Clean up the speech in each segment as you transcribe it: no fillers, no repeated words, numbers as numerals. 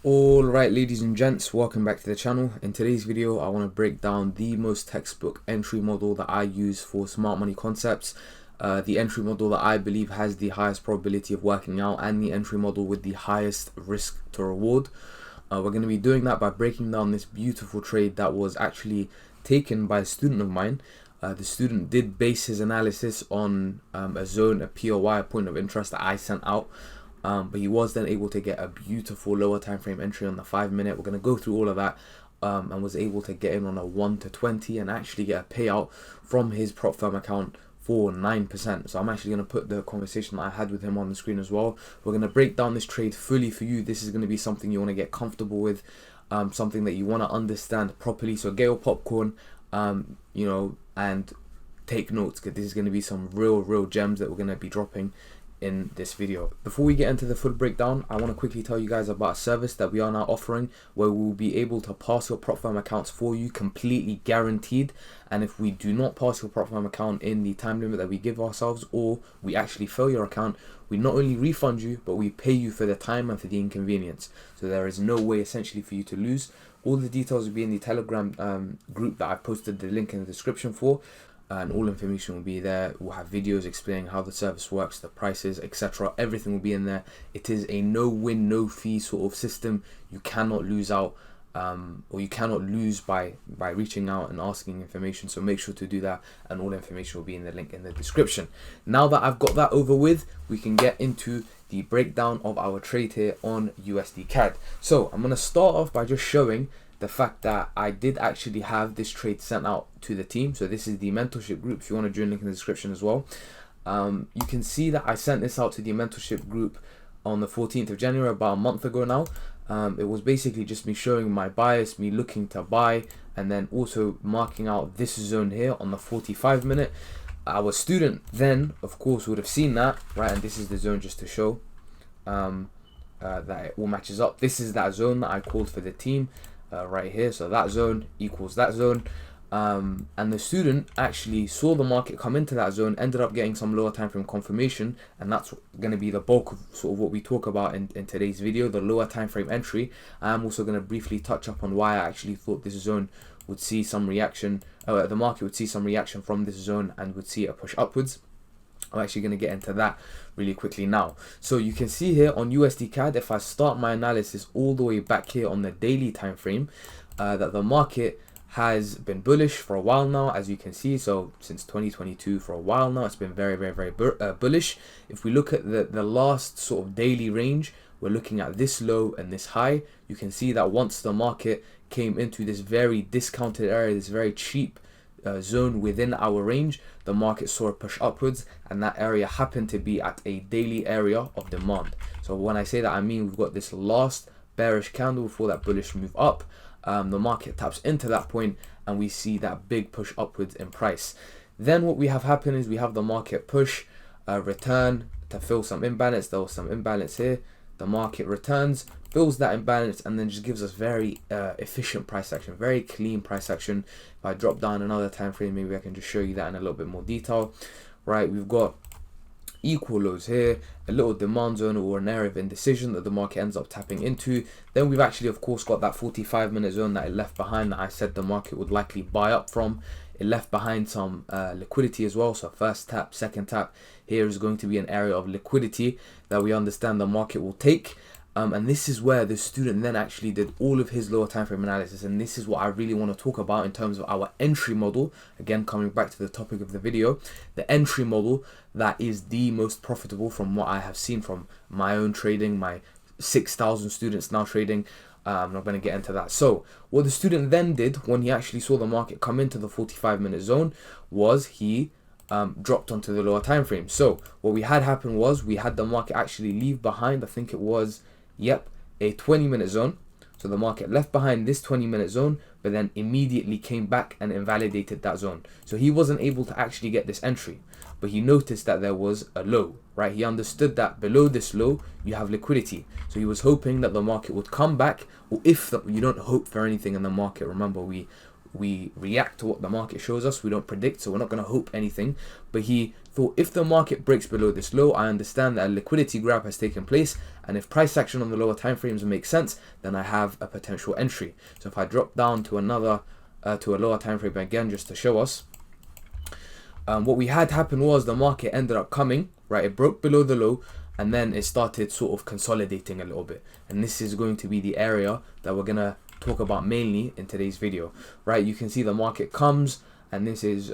Alright, ladies and gents, welcome back to the channel. In today's video I want to break down the most textbook entry model that I use for smart money concepts, the entry model that I believe has the highest probability of working out, and the entry model with the highest risk to reward. We're going to be doing that by breaking down this beautiful trade that was actually taken by a student of mine. The student did base his analysis on a zone, a POI, a point of interest that I sent out. But he was then able to get a beautiful lower time frame entry on the 5 minute. We're going to go through all of that, and was able to get in on a 1 to 20 and actually get a payout from his prop firm account for 9%. So I'm actually going to put the conversation that I had with him on the screen as well. We're going to break down this trade fully for you. This is going to be something you want to get comfortable with, something that you want to understand properly. So get your popcorn, and take notes, because this is going to be some real gems that we're going to be dropping in this video. Before we get into the full breakdown, I want to quickly tell you guys about a service that we are now offering, where we will be able to pass your prop firm accounts for you, completely guaranteed. And if we do not pass your prop firm account in the time limit that we give ourselves, or we actually fail your account, we not only refund you, but we pay you for the time and for the inconvenience. So there is no way essentially for you to lose. All the details will be in the Telegram group that I posted the link in the description for, and all information will be there. We'll have videos explaining how the service works, the prices, etc. Everything will be in there. It is a no-win, no-fee sort of system. You cannot lose out, or you cannot lose by reaching out and asking information. So make sure to do that, and all information will be in the link in the description. Now that I've got that over with, we can get into the breakdown of our trade here on USD CAD. So I'm going to start off by just showing the fact that I did actually have this trade sent out to the team. So this is the mentorship group. If you want to join, link in the description as well. You can see that I sent this out to the mentorship group on the 14th of January, about a month ago now. It was basically just me showing my bias, me looking to buy, and then also marking out this zone here on the 45 minute. Our student then, of course, would have seen that, right? And this is the zone, just to show that it all matches up. This is that zone that I called for the team. Right here, so that zone equals that zone, and the student actually saw the market come into that zone, ended up getting some lower time frame confirmation, and that's going to be the bulk of sort of what we talk about in today's video, the lower time frame entry. I'm also going to briefly touch up on why I actually thought this zone would see some reaction, the market would see some reaction from this zone and would see a push upwards. I'm actually going to get into that really quickly now. So you can see here on USD CAD, if I start my analysis all the way back here on the daily time frame, that the market has been bullish for a while now, as you can see. So since 2022, for a while now, it's been very bullish. If we look at the last sort of daily range, we're looking at this low and this high. You can see that once the market came into this very discounted area, this very cheap zone within our range, the market saw a push upwards, and that area happened to be at a daily area of demand. So when I say that, I mean we've got this last bearish candle before that bullish move up. The market taps into that point, and we see that big push upwards in price. Then what we have happen is we have the market push, return to fill some imbalance. There was some imbalance here. The market returns, fills that imbalance, and then just gives us very efficient price action, very clean price action. If I drop down another time frame, maybe I can just show you that in a little bit more detail. Right, we've got equal lows here, a little demand zone or an area of indecision that the market ends up tapping into. Then we've actually, of course, got that 45 minute zone that it left behind, that I said the market would likely buy up from. It left behind some liquidity as well. So first tap, second tap, here is going to be an area of liquidity that we understand the market will take. And this is where the student then actually did all of his lower time frame analysis, and this is what I really want to talk about in terms of our entry model. Again, coming back to the topic of the video, the entry model that is the most profitable from what I have seen from my own trading, my 6,000 students now trading. I'm not going to get into that. So what the student then did when he actually saw the market come into the 45 minute zone was he dropped onto the lower time frame. So what we had happen was we had the market actually leave behind, I think it was, a 20 minute zone. So the market left behind this 20 minute zone, but then immediately came back and invalidated that zone. So he wasn't able to actually get this entry, but he noticed that there was a low, right? He understood that below this low, you have liquidity. So he was hoping that the market would come back, or if you don't hope for anything in the market, remember, we react to what the market shows us. We don't predict, so we're not going to hope anything. But he thought, if the market breaks below this low, I understand that a liquidity grab has taken place, and if price action on the lower time frames makes sense, then I have a potential entry. So if I drop down to another to a lower time frame again, just to show us, what we had happen was the market ended up coming, right? It broke below the low, and then it started sort of consolidating a little bit. And this is going to be the area that we're gonna talk about mainly in today's video, right? You can see the market comes, and this is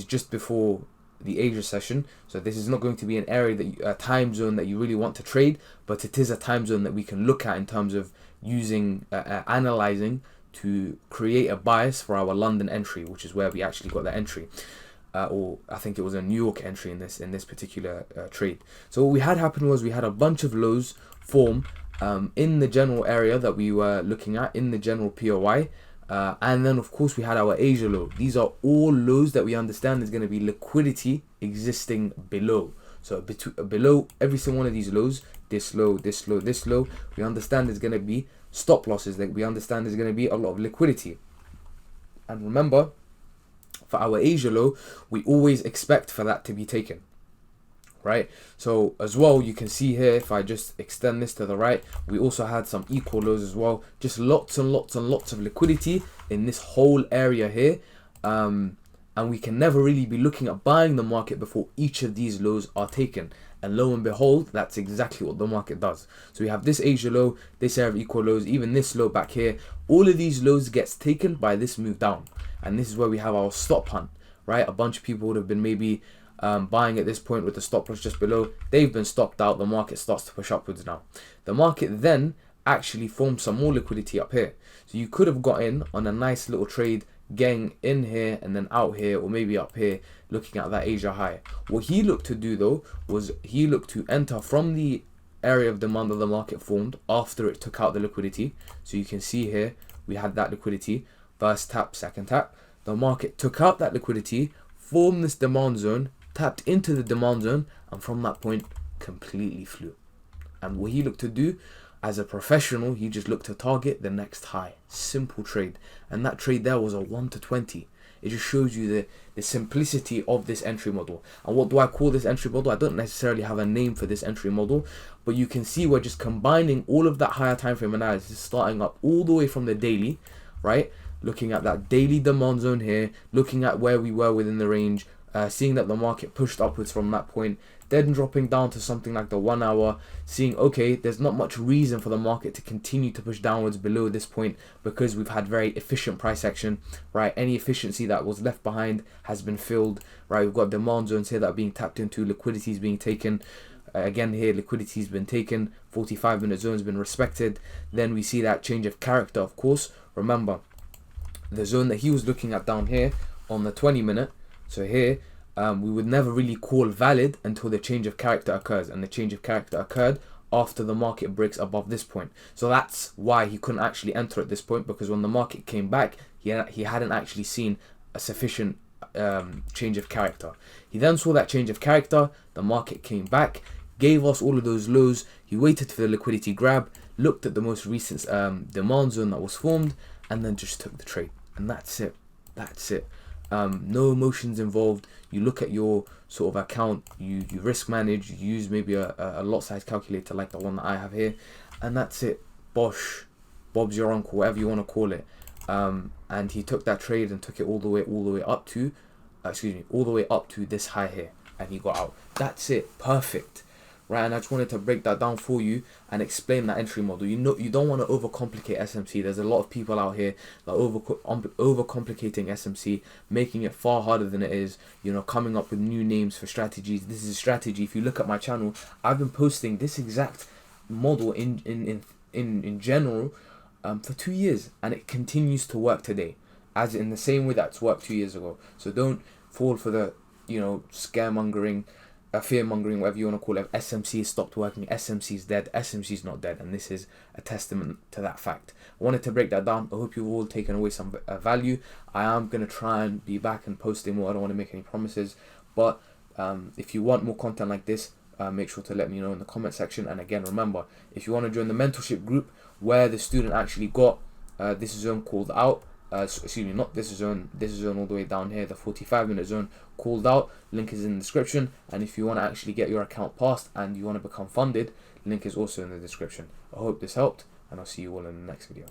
just before the Asia session, so this is not going to be an area that a time zone that you really want to trade, but it is a time zone that we can look at in terms of using analyzing to create a bias for our London entry, which is where we actually got that entry. Or I think it was a New York entry in this particular trade. So what we had happen was we had a bunch of lows form in the general area that we were looking at, in the general POI, and then of course we had our Asia low. These are all lows that we understand is going to be liquidity existing below. So below every single one of these lows, this low, this low, this low, we understand is going to be stop losses, that we understand is going to be a lot of liquidity. And remember, for our Asia low, we always expect for that to be taken, right? So as well, you can see here, if I just extend this to the right, we also had some equal lows as well. Just lots and lots and lots of liquidity in this whole area here. And we can never really be looking at buying the market before each of these lows are taken. And lo and behold, that's exactly what the market does. So we have this Asia low, this area of equal lows, even this low back here. All of these lows gets taken by this move down. And this is where we have our stop hunt, right? A bunch of people would have been maybe buying at this point with the stop loss just below. They've been stopped out. The market starts to push upwards now. The market then actually formed some more liquidity up here. So you could have got in on a nice little trade, getting in here and then out here, or maybe up here, looking at that Asia high. What he looked to do though was he looked to enter from the area of demand that the market formed after it took out the liquidity. So you can see here we had that liquidity, first tap, second tap. The market took out that liquidity, formed this demand zone, tapped into the demand zone, and from that point completely flew. And what he looked to do, as a professional, he just looked to target the next high. Simple trade. And that trade there was a 1 to 20. It just shows you the simplicity of this entry model. And what do I call this entry model? I don't necessarily have a name for this entry model, but you can see we're just combining all of that higher time frame analysis, starting up all the way from the daily, right? Looking at that daily demand zone here, looking at where we were within the range, seeing that the market pushed upwards from that point, then dropping down to something like the 1 hour, seeing, okay, there's not much reason for the market to continue to push downwards below this point because we've had very efficient price action, right? Any efficiency that was left behind has been filled, right? We've got demand zones here that are being tapped into, liquidity is being taken. Again here, liquidity has been taken, 45-minute zone has been respected. Then we see that change of character, of course. Remember, the zone that he was looking at down here on the 20-minute, so here, we would never really call valid until the change of character occurs, and the change of character occurred after the market breaks above this point. So that's why he couldn't actually enter at this point, because when the market came back, he hadn't actually seen a sufficient change of character. He then saw that change of character, the market came back, gave us all of those lows, he waited for the liquidity grab, looked at the most recent demand zone that was formed, and then just took the trade. And that's it. That's it. No emotions involved. You look at your sort of account, you risk manage, you use maybe a lot size calculator like the one that I have here, and that's it. Bosh, Bob's your uncle, whatever you want to call it. And he took that trade and took it all the way up to, all the way up to this high here, and he got out. That's it. Perfect. Right, and I just wanted to break that down for you and explain that entry model. You know, you don't want to overcomplicate SMC. There's a lot of people out here that are overcomplicating SMC, making it far harder than it is. You know, coming up with new names for strategies. This is a strategy. If you look at my channel, I've been posting this exact model in general for 2 years, and it continues to work today, as in the same way that's worked 2 years ago. So don't fall for the scaremongering, fear mongering, whatever you want to call it. SMC stopped working, SMC is dead. SMC is not dead, and this is a testament to that fact. I wanted to break that down. I hope you've all taken away some value. I am going to try and be back and posting more. I don't want to make any promises, but if you want more content like this, make sure to let me know in the comment section. And again, remember, if you want to join the mentorship group where the student actually got this zone called out excuse me, not this zone, this zone all the way down here, the 45-minute zone called out. Link is in the description. And if you want to actually get your account passed and you want to become funded, link is also in the description. I hope this helped, and I'll see you all in the next video.